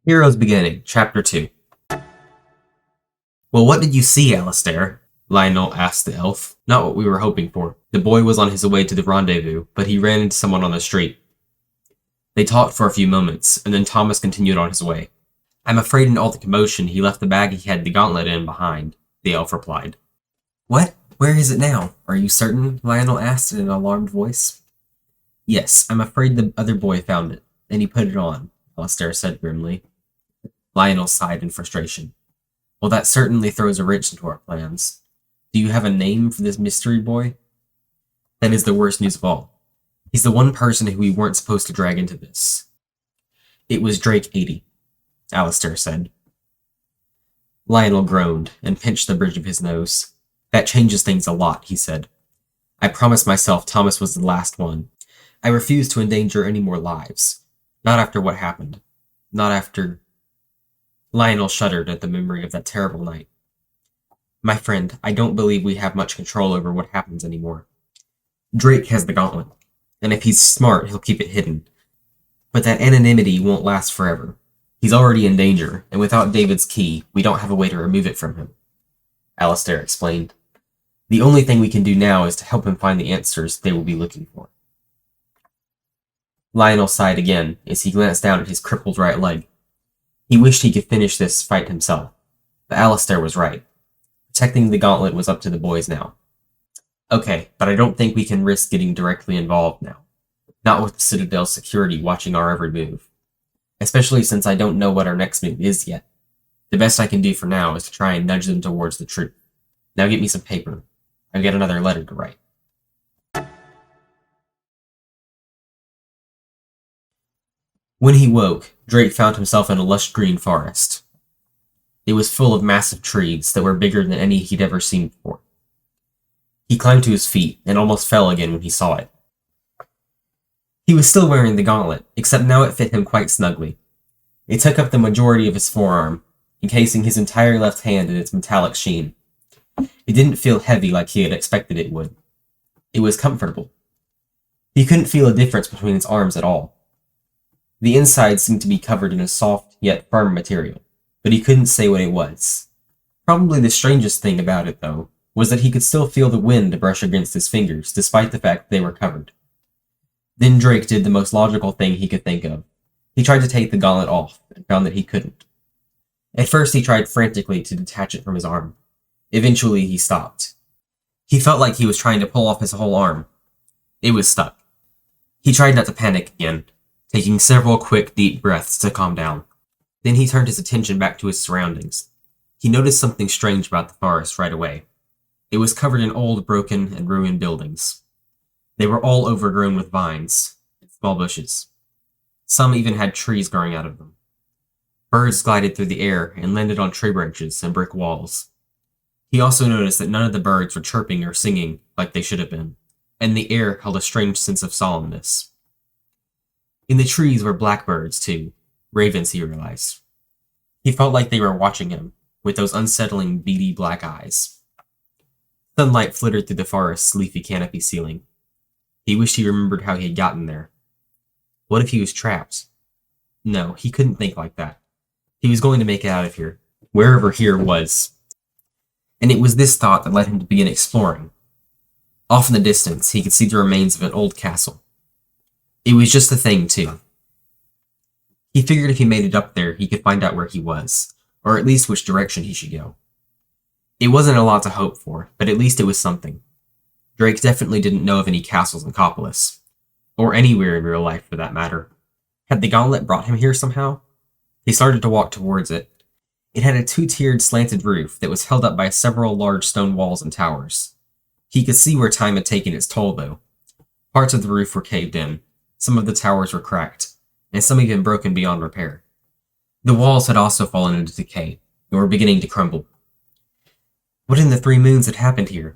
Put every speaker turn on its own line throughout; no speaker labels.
Heroes Beginning, Chapter 2. Well, what did you see, Alistair? Lionel asked the elf. Not what we were hoping for. The boy was on his way to the rendezvous, but he ran into someone on the street. They talked for a few moments, and then Thomas continued on his way. I'm afraid in all the commotion he left the bag he had the gauntlet in behind, the elf replied. What? Where is it now? Are you certain? Lionel asked in an alarmed voice. Yes, I'm afraid the other boy found it, and he put it on, Alistair said grimly. Lionel sighed in frustration. Well, that certainly throws a wrench into our plans. Do you have a name for this mystery boy? That is the worst news of all. He's the one person who we weren't supposed to drag into this. It was Drake 80, Alistair said. Lionel groaned and pinched the bridge of his nose. That changes things a lot, he said. I promised myself Thomas was the last one. I refuse to endanger any more lives. Not after what happened. Not after... Lionel shuddered at the memory of that terrible night. My friend, I don't believe we have much control over what happens anymore. Drake has the gauntlet, and if he's smart, he'll keep it hidden. But that anonymity won't last forever. He's already in danger, and without David's key, we don't have a way to remove it from him. Alistair explained. The only thing we can do now is to help him find the answers they will be looking for. Lionel sighed again as he glanced down at his crippled right leg. He wished he could finish this fight himself, but Alistair was right. Protecting the gauntlet was up to the boys now. Okay, but I don't think we can risk getting directly involved now. Not with the Citadel's security watching our every move. Especially since I don't know what our next move is yet. The best I can do for now is to try and nudge them towards the truth. Now get me some paper. I've got another letter to write. When he woke, Drake found himself in a lush green forest. It was full of massive trees that were bigger than any he'd ever seen before. He climbed to his feet and almost fell again when he saw it. He was still wearing the gauntlet, except now it fit him quite snugly. It took up the majority of his forearm, encasing his entire left hand in its metallic sheen. It didn't feel heavy like he had expected it would. It was comfortable. He couldn't feel a difference between its arms at all. The inside seemed to be covered in a soft yet firm material, but he couldn't say what it was. Probably the strangest thing about it, though, was that he could still feel the wind brush against his fingers, despite the fact they were covered. Then Drake did the most logical thing he could think of. He tried to take the gauntlet off, and found that he couldn't. At first he tried frantically to detach it from his arm. Eventually he stopped. He felt like he was trying to pull off his whole arm. It was stuck. He tried not to panic again, taking several quick, deep breaths to calm down. Then he turned his attention back to his surroundings. He noticed something strange about the forest right away. It was covered in old, broken, and ruined buildings. They were all overgrown with vines and small bushes. Some even had trees growing out of them. Birds glided through the air and landed on tree branches and brick walls. He also noticed that none of the birds were chirping or singing like they should have been, and the air held a strange sense of solemnness. In the trees were blackbirds, too. Ravens, he realized. He felt like they were watching him, with those unsettling, beady black eyes. Sunlight flittered through the forest's leafy canopy ceiling. He wished he remembered how he had gotten there. What if he was trapped? No, he couldn't think like that. He was going to make it out of here, wherever here was. And it was this thought that led him to begin exploring. Off in the distance, he could see the remains of an old castle. It was just a thing, too. He figured if he made it up there, he could find out where he was, or at least which direction he should go. It wasn't a lot to hope for, but at least it was something. Drake definitely didn't know of any castles in Copolis, or anywhere in real life for that matter. Had the gauntlet brought him here somehow? He started to walk towards it. It had a two-tiered slanted roof that was held up by several large stone walls and towers. He could see where time had taken its toll, though. Parts of the roof were caved in, some of the towers were cracked, and some even broken beyond repair. The walls had also fallen into decay, and were beginning to crumble. What in the three moons had happened here?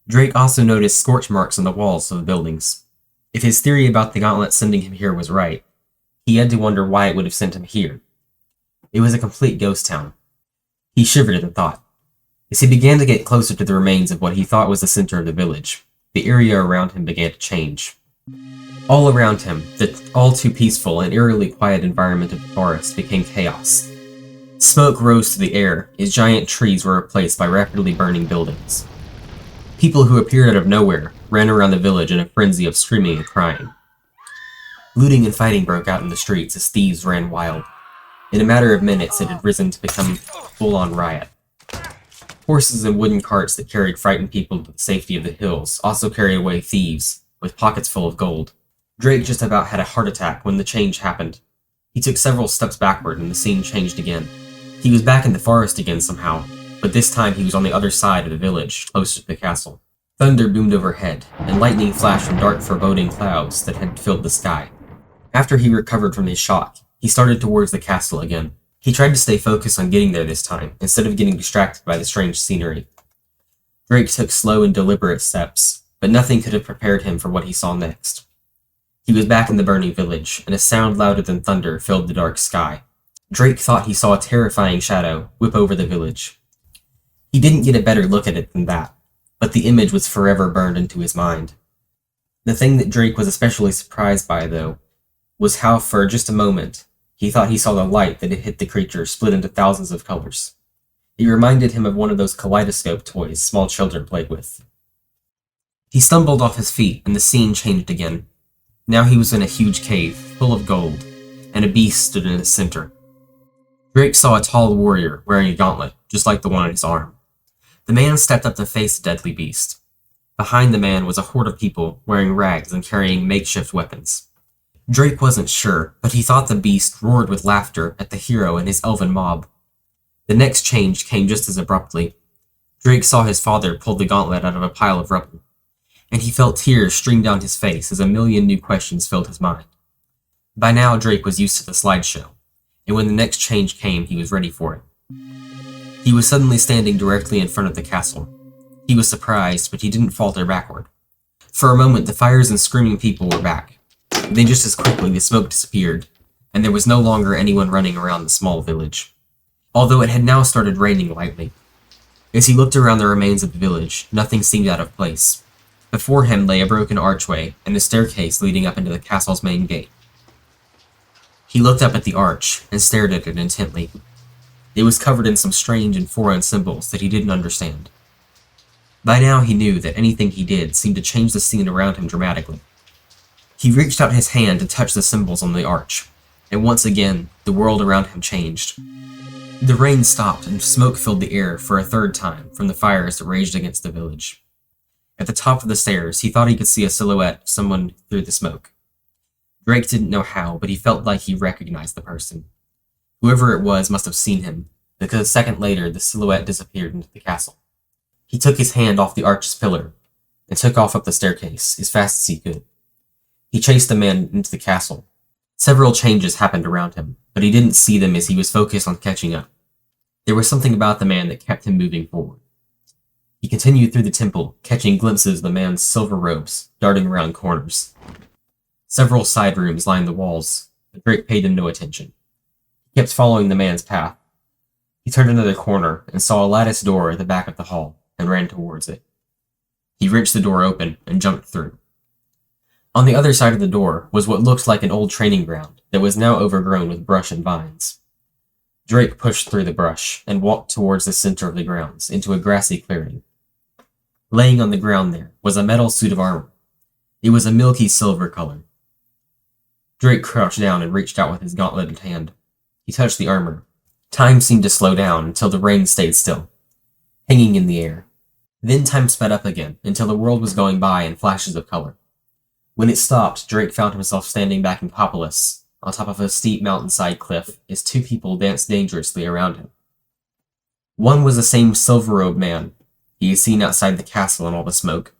Drake also noticed scorch marks on the walls of the buildings. If his theory about the gauntlet sending him here was right, he had to wonder why it would have sent him here. It was a complete ghost town. He shivered at the thought. As he began to get closer to the remains of what he thought was the center of the village, the area around him began to change. All around him, the all too peaceful and eerily quiet environment of the forest became chaos. Smoke rose to the air as giant trees were replaced by rapidly burning buildings. People who appeared out of nowhere ran around the village in a frenzy of screaming and crying. Looting and fighting broke out in the streets as thieves ran wild. In a matter of minutes, it had risen to become a full-on riot. Horses and wooden carts that carried frightened people to the safety of the hills also carried away thieves, with pockets full of gold. Drake just about had a heart attack when the change happened. He took several steps backward and the scene changed again. He was back in the forest again somehow, but this time he was on the other side of the village, closer to the castle. Thunder boomed overhead, and lightning flashed from dark, foreboding clouds that had filled the sky. After he recovered from his shock, he started towards the castle again. He tried to stay focused on getting there this time, instead of getting distracted by the strange scenery. Drake took slow and deliberate steps, but nothing could have prepared him for what he saw next. He was back in the burning village, and a sound louder than thunder filled the dark sky. Drake thought he saw a terrifying shadow whip over the village. He didn't get a better look at it than that, but the image was forever burned into his mind. The thing that Drake was especially surprised by, though, was how for just a moment he thought he saw the light that had hit the creature split into thousands of colors. It reminded him of one of those kaleidoscope toys small children played with. He stumbled off his feet, and the scene changed again. Now he was in a huge cave, full of gold, and a beast stood in its center. Drake saw a tall warrior wearing a gauntlet, just like the one on his arm. The man stepped up to face the deadly beast. Behind the man was a horde of people wearing rags and carrying makeshift weapons. Drake wasn't sure, but he thought the beast roared with laughter at the hero and his elven mob. The next change came just as abruptly. Drake saw his father pull the gauntlet out of a pile of rubble, and he felt tears stream down his face as a million new questions filled his mind. By now, Drake was used to the slideshow, and when the next change came, he was ready for it. He was suddenly standing directly in front of the castle. He was surprised, but he didn't falter backward. For a moment, the fires and screaming people were back. Then just as quickly, the smoke disappeared, and there was no longer anyone running around the small village, although it had now started raining lightly. As he looked around the remains of the village, nothing seemed out of place. Before him lay a broken archway and a staircase leading up into the castle's main gate. He looked up at the arch and stared at it intently. It was covered in some strange and foreign symbols that he didn't understand. By now he knew that anything he did seemed to change the scene around him dramatically. He reached out his hand to touch the symbols on the arch, and once again, the world around him changed. The rain stopped and smoke filled the air for a third time from the fires that raged against the village. At the top of the stairs, he thought he could see a silhouette of someone through the smoke. Drake didn't know how, but he felt like he recognized the person. Whoever it was must have seen him, because a second later, the silhouette disappeared into the castle. He took his hand off the arch's pillar and took off up the staircase as fast as he could. He chased the man into the castle. Several changes happened around him, but he didn't see them as he was focused on catching up. There was something about the man that kept him moving forward. He continued through the temple, catching glimpses of the man's silver robes darting around corners. Several side rooms lined the walls, but Drake paid them no attention. He kept following the man's path. He turned another corner and saw a lattice door at the back of the hall and ran towards it. He wrenched the door open and jumped through. On the other side of the door was what looked like an old training ground that was now overgrown with brush and vines. Drake pushed through the brush and walked towards the center of the grounds into a grassy clearing. Laying on the ground there was a metal suit of armor. It was a milky silver color. Drake crouched down and reached out with his gauntlet in hand. He touched the armor. Time seemed to slow down until the rain stayed still, hanging in the air. Then time sped up again until the world was going by in flashes of color. When it stopped, Drake found himself standing back in Populous, on top of a steep mountainside cliff, as two people danced dangerously around him. One was the same silver-robed man he had seen outside the castle in all the smoke,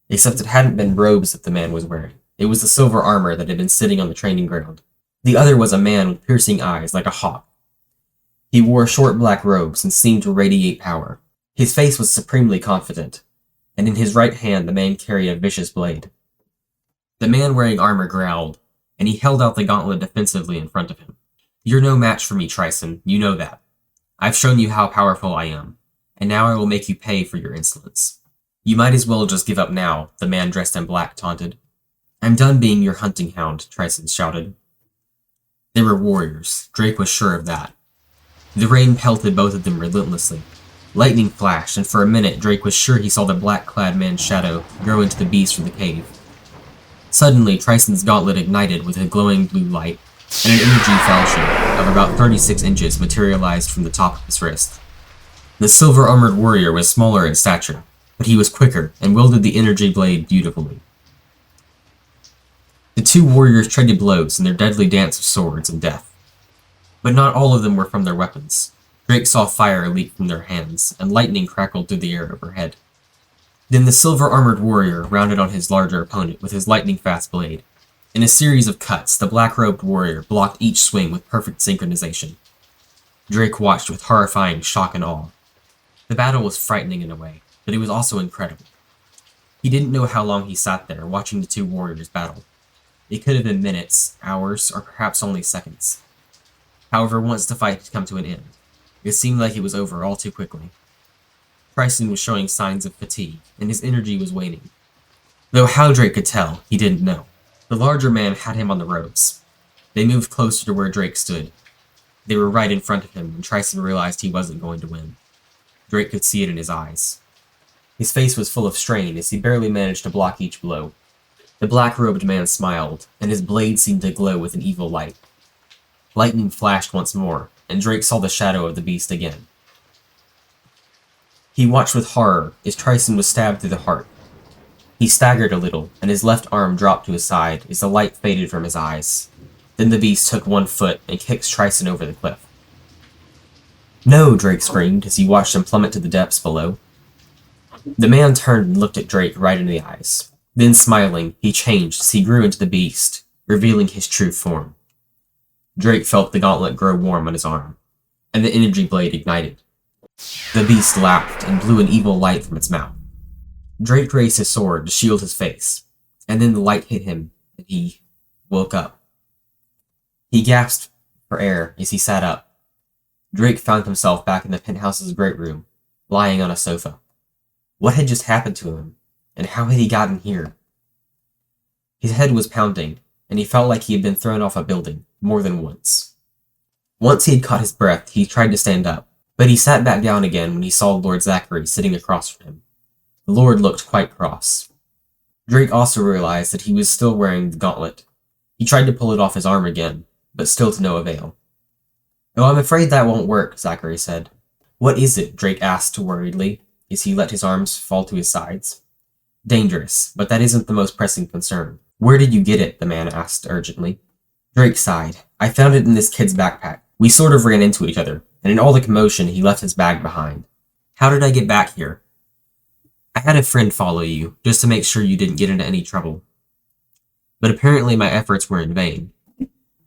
except it hadn't been robes that the man was wearing. It was the silver armor that had been sitting on the training ground. The other was a man with piercing eyes like a hawk. He wore short black robes and seemed to radiate power. His face was supremely confident, and in his right hand the man carried a vicious blade. The man wearing armor growled, and he held out the gauntlet defensively in front of him. "You're no match for me, Trison, you know that. I've shown you how powerful I am, and now I will make you pay for your insolence." "You might as well just give up now," the man dressed in black taunted. I'm done being your hunting hound, Tryson shouted. They were warriors. Drake was sure of that. The rain pelted both of them relentlessly. Lightning flashed, and for a minute Drake was sure he saw the black-clad man's shadow grow into the beast from the cave. Suddenly, Tryson's gauntlet ignited with a glowing blue light, and an energy falchion of about 36 inches materialized from the top of his wrist. The silver-armored warrior was smaller in stature, but he was quicker and wielded the energy blade beautifully. The two warriors traded blows in their deadly dance of swords and death. But not all of them were from their weapons. Drake saw fire leap from their hands, and lightning crackled through the air overhead. Then the silver-armored warrior rounded on his larger opponent with his lightning-fast blade. In a series of cuts, the black-robed warrior blocked each swing with perfect synchronization. Drake watched with horrifying shock and awe. The battle was frightening in a way, but it was also incredible. He didn't know how long he sat there, watching the two warriors battle. It could have been minutes, hours, or perhaps only seconds. However, once the fight had come to an end, it seemed like it was over all too quickly. Tryson was showing signs of fatigue, and his energy was waning. Though how Drake could tell, he didn't know. The larger man had him on the ropes. They moved closer to where Drake stood. They were right in front of him, and Tryson realized he wasn't going to win. Drake could see it in his eyes. His face was full of strain as he barely managed to block each blow. The black-robed man smiled, and his blade seemed to glow with an evil light. Lightning flashed once more, and Drake saw the shadow of the beast again. He watched with horror as Tryson was stabbed through the heart. He staggered a little, and his left arm dropped to his side as the light faded from his eyes. Then the beast took one foot and kicked Tryson over the cliff. No, Drake screamed as he watched him plummet to the depths below. The man turned and looked at Drake right in the eyes. Then, smiling, he changed as he grew into the beast, revealing his true form. Drake felt the gauntlet grow warm on his arm, and the energy blade ignited. The beast laughed and blew an evil light from its mouth. Drake raised his sword to shield his face, and then the light hit him, and he woke up. He gasped for air as he sat up. Drake found himself back in the penthouse's great room, lying on a sofa. What had just happened to him, and how had he gotten here? His head was pounding, and he felt like he had been thrown off a building more than once. Once he had caught his breath, he tried to stand up, but he sat back down again when he saw Lord Zachary sitting across from him. The Lord looked quite cross. Drake also realized that he was still wearing the gauntlet. He tried to pull it off his arm again, but still to no avail. "Oh, I'm afraid that won't work," Zachary said. "What is it?" Drake asked worriedly, as he let his arms fall to his sides. "Dangerous, but that isn't the most pressing concern." "Where did you get it?" the man asked urgently. Drake sighed. "I found it in this kid's backpack. We sort of ran into each other, and in all the commotion, he left his bag behind." "How did I get back here?" "I had a friend follow you, just to make sure you didn't get into any trouble. But apparently my efforts were in vain.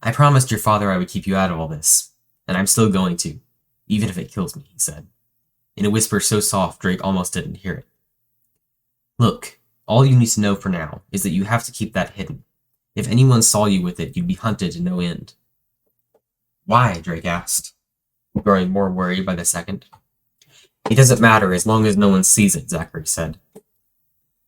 I promised your father I would keep you out of all this, and I'm still going to, even if it kills me," he said, in a whisper so soft Drake almost didn't hear it. "Look, all you need to know for now is that you have to keep that hidden. If anyone saw you with it, you'd be hunted to no end." "Why?" Drake asked, growing more worried by the second. "It doesn't matter as long as no one sees it," Zachary said.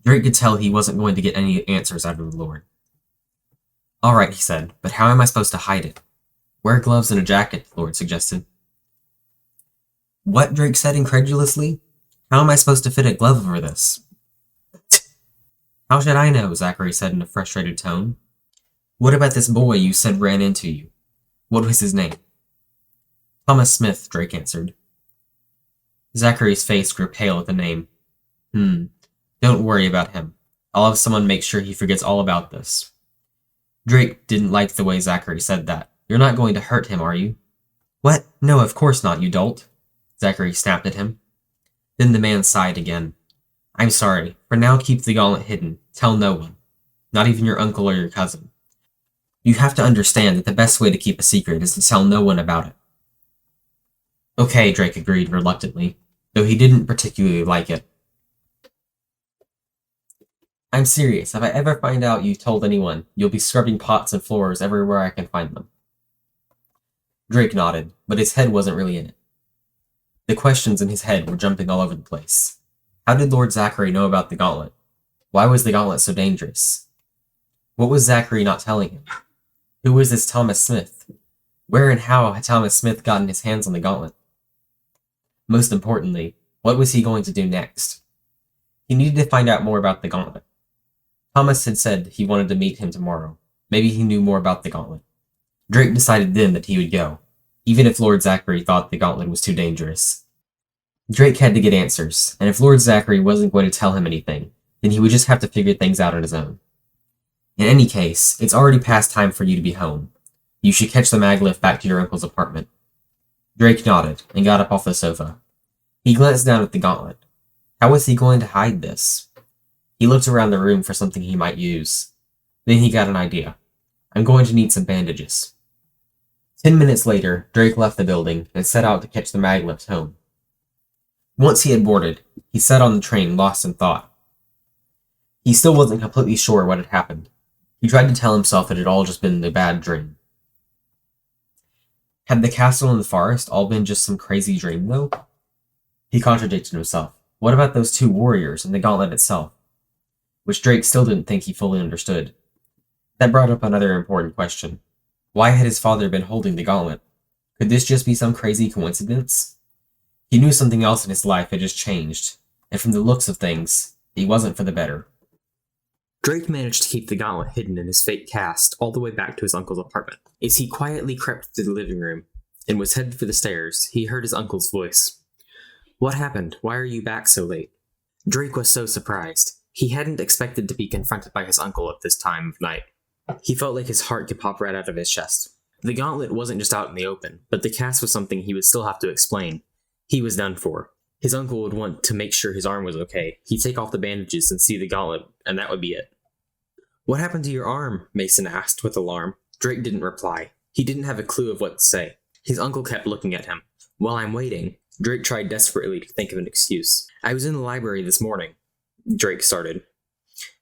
Drake could tell he wasn't going to get any answers out of the Lord. "All right," he said, "but how am I supposed to hide it?" "Wear gloves and a jacket," the Lord suggested. "What?" Drake said incredulously. "How am I supposed to fit a glove over this?" "How should I know?" Zachary said in a frustrated tone. "What about this boy you said ran into you? What was his name?" "Thomas Smith," Drake answered. Zachary's face grew pale at the name. Don't worry about him. I'll have someone make sure he forgets all about this." Drake didn't like the way Zachary said that. "You're not going to hurt him, are you?" "What? No, of course not, you dolt," Zachary snapped at him. Then the man sighed again. "I'm sorry. For now, keep the gauntlet hidden. Tell no one. Not even your uncle or your cousin. You have to understand that the best way to keep a secret is to tell no one about it." "Okay," Drake agreed reluctantly, though he didn't particularly like it. "I'm serious. If I ever find out you told anyone, you'll be scrubbing pots and floors everywhere I can find them." Drake nodded, but his head wasn't really in it. The questions in his head were jumping all over the place. How did Lord Zachary know about the gauntlet? Why was the gauntlet so dangerous? What was Zachary not telling him? Who was this Thomas Smith? Where and how had Thomas Smith gotten his hands on the gauntlet? Most importantly, what was he going to do next? He needed to find out more about the gauntlet. Thomas had said he wanted to meet him tomorrow. Maybe he knew more about the gauntlet. Drake decided then that he would go, even if Lord Zachary thought the gauntlet was too dangerous. Drake had to get answers, and if Lord Zachary wasn't going to tell him anything, then he would just have to figure things out on his own. In any case, it's already past time for you to be home. You should catch the maglift back to your uncle's apartment. Drake nodded and got up off the sofa. He glanced down at the gauntlet. How was he going to hide this? He looked around the room for something he might use. Then he got an idea. I'm going to need some bandages. 10 minutes later, Drake left the building and set out to catch the maglift home. Once he had boarded, he sat on the train lost in thought. He still wasn't completely sure what had happened. He tried to tell himself it had all just been a bad dream. Had the castle and the forest all been just some crazy dream, though? He contradicted himself. What about those two warriors and the gauntlet itself? Which Drake still didn't think he fully understood. That brought up another important question. Why had his father been holding the gauntlet? Could this just be some crazy coincidence? He knew something else in his life had just changed, and from the looks of things, it wasn't for the better. Drake managed to keep the gauntlet hidden in his fake cast all the way back to his uncle's apartment. As he quietly crept to the living room and was headed for the stairs, he heard his uncle's voice. What happened? Why are you back so late? Drake was so surprised. He hadn't expected to be confronted by his uncle at this time of night. He felt like his heart could pop right out of his chest. The gauntlet wasn't just out in the open, but the cast was something he would still have to explain. He was done for. His uncle would want to make sure his arm was okay. He'd take off the bandages and see the gauntlet, and that would be it. What happened to your arm? Mason asked with alarm. Drake didn't reply. He didn't have a clue of what to say. His uncle kept looking at him. While I'm waiting, Drake tried desperately to think of an excuse. I was in the library this morning, Drake started.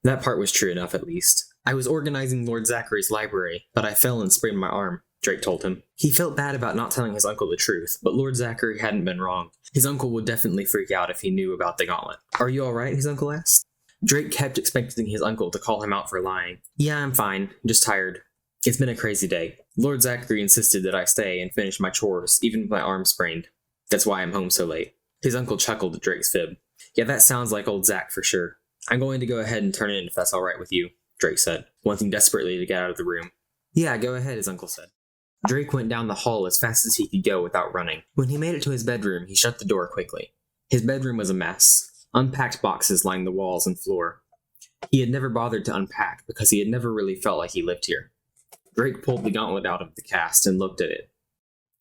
That part was true enough, at least. I was organizing Lord Zachary's library, but I fell and sprained my arm, Drake told him. He felt bad about not telling his uncle the truth, but Lord Zachary hadn't been wrong. His uncle would definitely freak out if he knew about the gauntlet. Are you alright? His uncle asked. Drake kept expecting his uncle to call him out for lying. Yeah, I'm fine. Just tired. It's been a crazy day. Lord Zachary insisted that I stay and finish my chores, even with my arm sprained. That's why I'm home so late. His uncle chuckled at Drake's fib. Yeah, that sounds like old Zach for sure. I'm going to go ahead and turn in if that's alright with you, Drake said, wanting desperately to get out of the room. Yeah, go ahead, his uncle said. Drake went down the hall as fast as he could go without running. When he made it to his bedroom, he shut the door quickly. His bedroom was a mess. Unpacked boxes lined the walls and floor. He had never bothered to unpack because he had never really felt like he lived here. Drake pulled the gauntlet out of the cast and looked at it.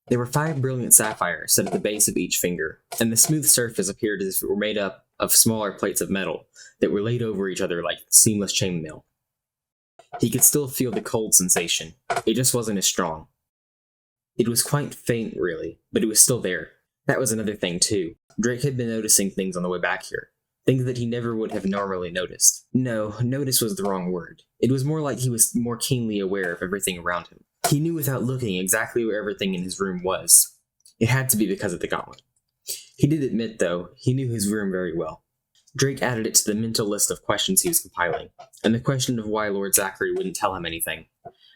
There were 5 brilliant sapphires set at the base of each finger, and the smooth surface appeared as if it were made up of smaller plates of metal that were laid over each other like seamless chainmail. He could still feel the cold sensation. It just wasn't as strong. It was quite faint, really, but it was still there. That was another thing, too. Drake had been noticing things on the way back here. Things that he never would have normally noticed. No, notice was the wrong word. It was more like he was more keenly aware of everything around him. He knew without looking exactly where everything in his room was. It had to be because of the gauntlet. He did admit, though, he knew his room very well. Drake added it to the mental list of questions he was compiling, and the question of why Lord Zachary wouldn't tell him anything.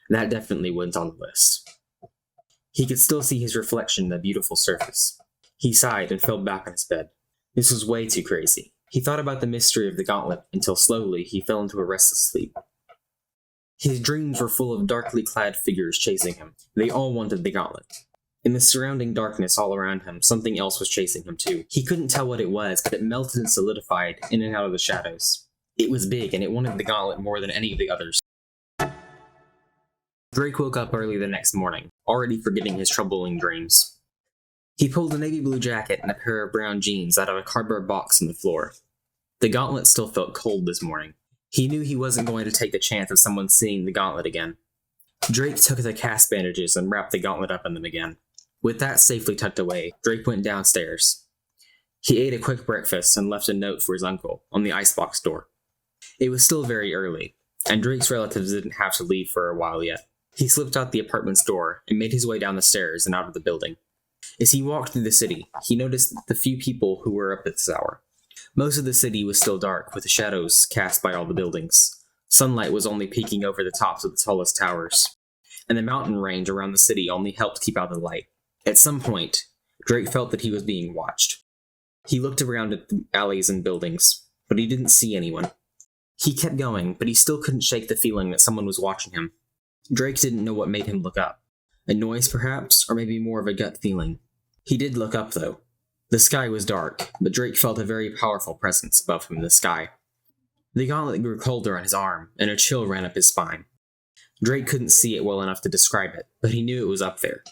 That definitely wasn't on the list. He could still see his reflection in the beautiful surface. He sighed and fell back on his bed. This was way too crazy. He thought about the mystery of the gauntlet until slowly he fell into a restless sleep. His dreams were full of darkly clad figures chasing him. They all wanted the gauntlet. In the surrounding darkness all around him, something else was chasing him too. He couldn't tell what it was, but it melted and solidified in and out of the shadows. It was big, and it wanted the gauntlet more than any of the others. Drake woke up early the next morning, already forgetting his troubling dreams. He pulled a navy blue jacket and a pair of brown jeans out of a cardboard box on the floor. The gauntlet still felt cold this morning. He knew he wasn't going to take the chance of someone seeing the gauntlet again. Drake took the cast bandages and wrapped the gauntlet up in them again. With that safely tucked away, Drake went downstairs. He ate a quick breakfast and left a note for his uncle on the icebox door. It was still very early, and Drake's relatives didn't have to leave for a while yet. He slipped out the apartment's door and made his way down the stairs and out of the building. As he walked through the city, he noticed the few people who were up at this hour. Most of the city was still dark, with the shadows cast by all the buildings. Sunlight was only peeking over the tops of the tallest towers, and the mountain range around the city only helped keep out the light. At some point, Drake felt that he was being watched. He looked around at the alleys and buildings, but he didn't see anyone. He kept going, but he still couldn't shake the feeling that someone was watching him. Drake didn't know what made him look up. A noise, perhaps, or maybe more of a gut feeling. He did look up, though. The sky was dark, but Drake felt a very powerful presence above him in the sky. The gauntlet grew colder on his arm, and a chill ran up his spine. Drake couldn't see it well enough to describe it, but he knew it was up there.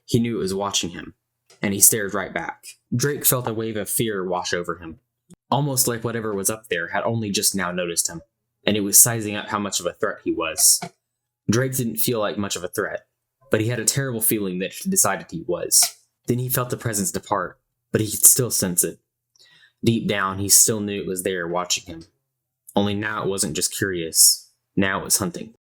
He knew it was watching him, and he stared right back. Drake felt a wave of fear wash over him, almost like whatever was up there had only just now noticed him, and it was sizing up how much of a threat he was. Drake didn't feel like much of a threat, but he had a terrible feeling that he decided he was. Then he felt the presence depart, but he could still sense it. Deep down, he still knew it was there watching him. Only now it wasn't just curious. Now it was hunting.